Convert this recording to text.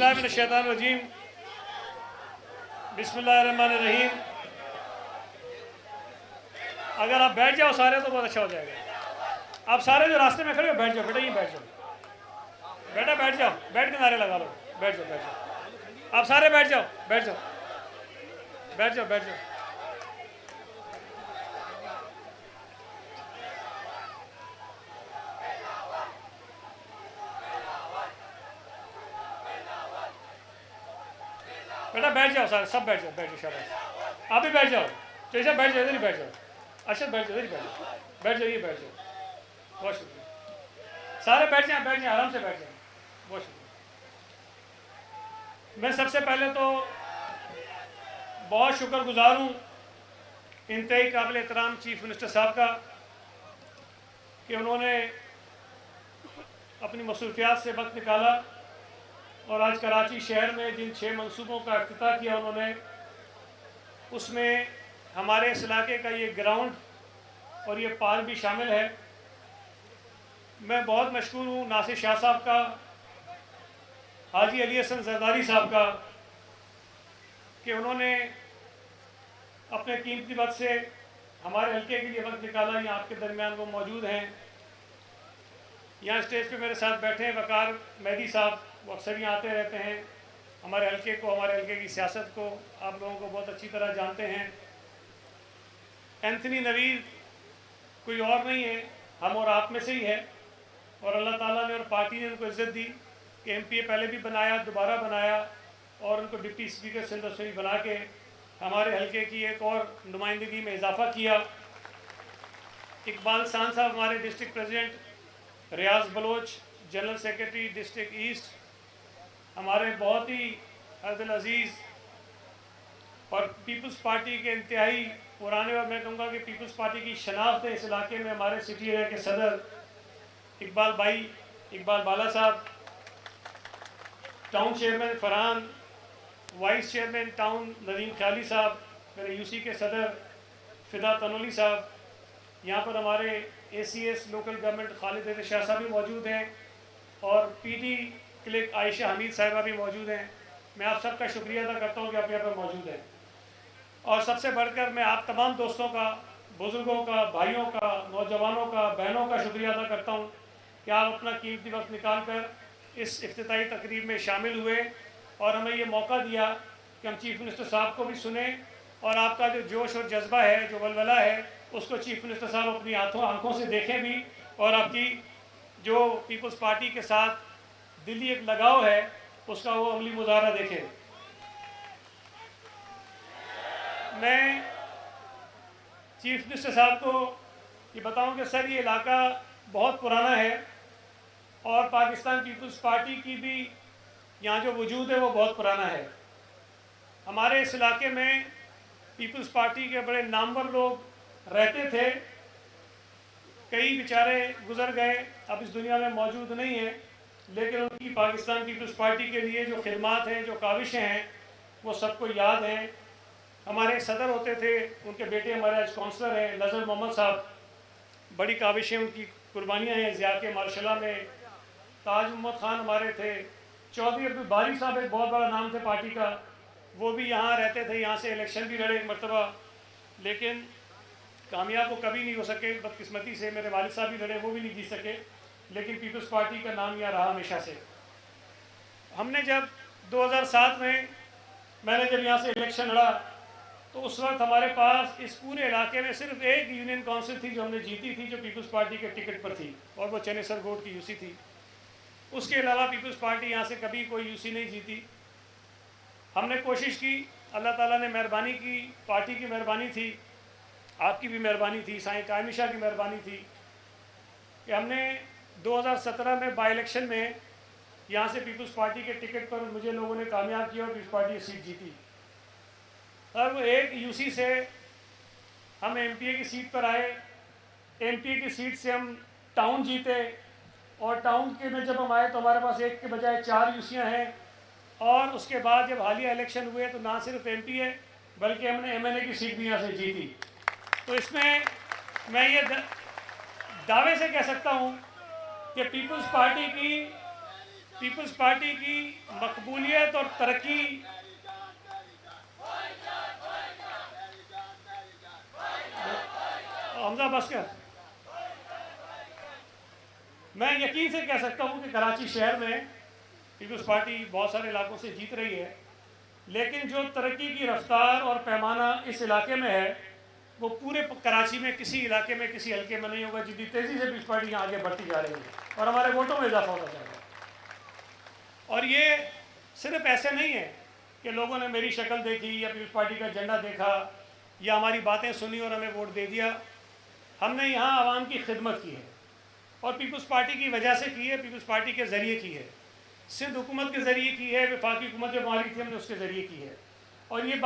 बिस्मिल्लाहिर्रहमानिर्रहीम। बिस्मिल्लाहिर्रहमानिर्रहीम। अगर आप बैठ जाओ सारे तो बहुत अच्छा हो जाएगा। आप सारे जो रास्ते में खड़े हो बैठ जाओ बेटा, ये बैठ जाओ बेटा, बैठ जाओ, बैठ के नारे लगा लो। बैठ जाओ, बैठ जाओ, आप सारे बैठ जाओ, बैठ जाओ, बैठ जाओ, बैठ जाओ। बेटा बैठ जाओ सारे, सब बैठ जाओ, बैठ जाओ, शाबाश। आप भी बैठ जाओ, जैसे बैठ जाओ, इधर ही बैठ जाओ। अच्छा बैठ जाओ, इधर ही बैठ जाओ, बैठ जाइए, बैठ जाओ। बहुत शुक्रिया, सारे बैठ जाएं, बैठ जाएं, आराम से बैठ जाएं। बहुत शुक्रिया। मैं सबसे पहले तो बहुत शुक्रगुजार हूँ इंतहाई काबिल एहतराम चीफ मिनिस्टर साहब का कि उन्होंने अपनी मसरूफियात से वक्त निकाला और आज कराची शहर में जिन 6 मंसूबों का इफ्तिताह किया उन्होंने, उसमें हमारे इस इलाके का ये ग्राउंड और ये पार्क भी शामिल है। मैं बहुत मशकूर हूँ नासिर शाह साहब का, हाजी अली हसन जरदारी साहब का कि उन्होंने अपने कीमती वक्त से हमारे हल्के के लिए वक्त निकाला। यहाँ आपके दरमियान वो मौजूद हैं। यहाँ स्टेज पे मेरे साथ बैठे हैं वकार मेहदी साहब, वो अक्सर यहाँ आते रहते हैं। हमारे हल्के को, हमारे हल्के की सियासत को आप लोगों को बहुत अच्छी तरह जानते हैं। एंथनी नवीद कोई और नहीं है, हम और आप में से ही है। और अल्लाह ताला ने और पार्टी ने उनको इज़्ज़त दी कि MPA पहले भी बनाया, दोबारा बनाया और उनको डिप्टी स्पीकर सिंध असेंबली बना के हमारे हल्के की एक और नुमाइंदगी में इजाफा किया। इकबाल खान साहब हमारे district president, Riyaz Baloch general secretary district east, हमारे बहुत ही अब्दुल अजीज़ और पीपल्स पार्टी के इंतहाई पुराने, और मैं कहूँगा कि पीपल्स पार्टी की शनाख्त है इस इलाके में, हमारे सिटी एरिया के सदर इकबाल भाई, इकबाल बाला साहब, town chairman Farhan, vice chairman town Nadeem Khayali साहब, मेरे UC के सदर फ़िदा तनोली साहब, यहाँ पर हमारे ACS local government Khalid Shah साहब भी मौजूद हैं और PD क्लिक आयशा हमीद साहिबा भी मौजूद हैं। मैं आप सबका शुक्रिया अदा करता हूँ कि आप यहाँ पर मौजूद हैं। और सबसे बढ़कर मैं आप तमाम दोस्तों का, बुज़ुर्गों का, भाइयों का, नौजवानों का, बहनों का शुक्रिया अदा करता हूँ कि आप अपना कीमती वक्त निकाल कर इस इफ्तिताई तकरीब में शामिल हुए और हमें ये मौका दिया कि हम चीफ मिनिस्टर साहब को भी सुने और आपका जो जोश और जज्बा है, जो वलवला है, उसको चीफ मिनिस्टर साहब अपनी आंखों से देखें भी और आपकी जो पीपल्स पार्टी के साथ दिली एक लगाव है उसका वो अमली मुजाहरा देखें। मैं चीफ मिनिस्टर साहब को ये बताऊं कि सर ये इलाका बहुत पुराना है और पाकिस्तान पीपल्स पार्टी की भी यहाँ जो वजूद है वो बहुत पुराना है। हमारे इस इलाके में पीपल्स पार्टी के बड़े नामवर लोग रहते थे, कई बेचारे गुजर गए, अब इस दुनिया में मौजूद नहीं है, लेकिन उनकी पाकिस्तान पीपल्स पार्टी के लिए जो खिदमात हैं, जो काविशें हैं, वो सबको याद हैं। हमारे सदर होते थे, उनके बेटे हमारे आज काउंसलर हैं नज़र मोहम्मद साहब, बड़ी काविशें उनकी कुर्बानियाँ हैं ज़िया के मार्शला में। ताज मोहम्मद खान हमारे थे, चौधरी अब्दुल बारी साहब एक बहुत बड़ा नाम थे पार्टी का, वो भी यहाँ रहते थे, यहाँ से इलेक्शन भी लड़े एक मरतबा, लेकिन कामयाब वो कभी नहीं हो सके बदकिस्मती से। मेरे वालिद साहब भी लड़े, वो भी नहीं जीत सके, लेकिन पीपल्स पार्टी का नाम यहाँ रहा हमेशा से। हमने जब 2007 में मैंने जब यहाँ से इलेक्शन लड़ा तो उस वक्त हमारे पास इस पूरे इलाके में सिर्फ एक यूनियन काउंसिल थी जो हमने जीती थी, जो पीपल्स पार्टी के टिकट पर थी, और वो चनेसर गोट की UC थी। उसके अलावा पीपल्स पार्टी यहाँ से कभी कोई UC नहीं जीती। हमने कोशिश की, अल्लाह ताला ने मेहरबानी की, पार्टी की मेहरबानी थी, आपकी भी मेहरबानी थी, साईं कायमिशा की मेहरबानी थी कि हमने 2017 में बाई इलेक्शन में यहाँ से पीपल्स पार्टी के टिकट पर मुझे लोगों ने कामयाब किया और पीपल्स पार्टी सीट जीती। और वो एक UC से हम MPA की सीट पर आए, MPA की सीट से हम टाउन जीते और टाउन के में जब हम आए तो हमारे पास एक के बजाय 4 UCयाँ हैं। और उसके बाद जब हालिया इलेक्शन हुए तो ना सिर्फ MPA बल्कि हमने MNA की सीट भी यहाँ से जीती। तो इसमें मैं ये दावे से कह सकता हूँ कि पीपल्स पार्टी की पीपल्स पार्टी की मकबूलियत और तरक्की हमजा बस कर मैं यकीन से कह सकता हूं कि कराची शहर में पीपल्स पार्टी बहुत सारे इलाकों से जीत रही है, लेकिन जो तरक्की की रफ्तार और पैमाना इस इलाके में है वो पूरे कराची में किसी इलाके में किसी हल्के में नहीं होगा। जितनी तेज़ी से पीपल्स पार्टी आगे बढ़ती जा रही है और हमारे वोटों में इजाफा होता जा रहा है। और ये सिर्फ ऐसे नहीं है कि लोगों ने मेरी शक्ल देखी या पीपल्स पार्टी का झंडा देखा या हमारी बातें सुनी और हमें वोट दे दिया। हमने यहाँ आवाम की खिदमत की है और पीपल्स पार्टी की वजह से की है, पीपल्स पार्टी के ज़रिए की है, सिंध हुकूमत के ज़रिए की है, वफाकी हुकूमत जो हमारी थी हमने उसके ज़रिए की है। और ये बात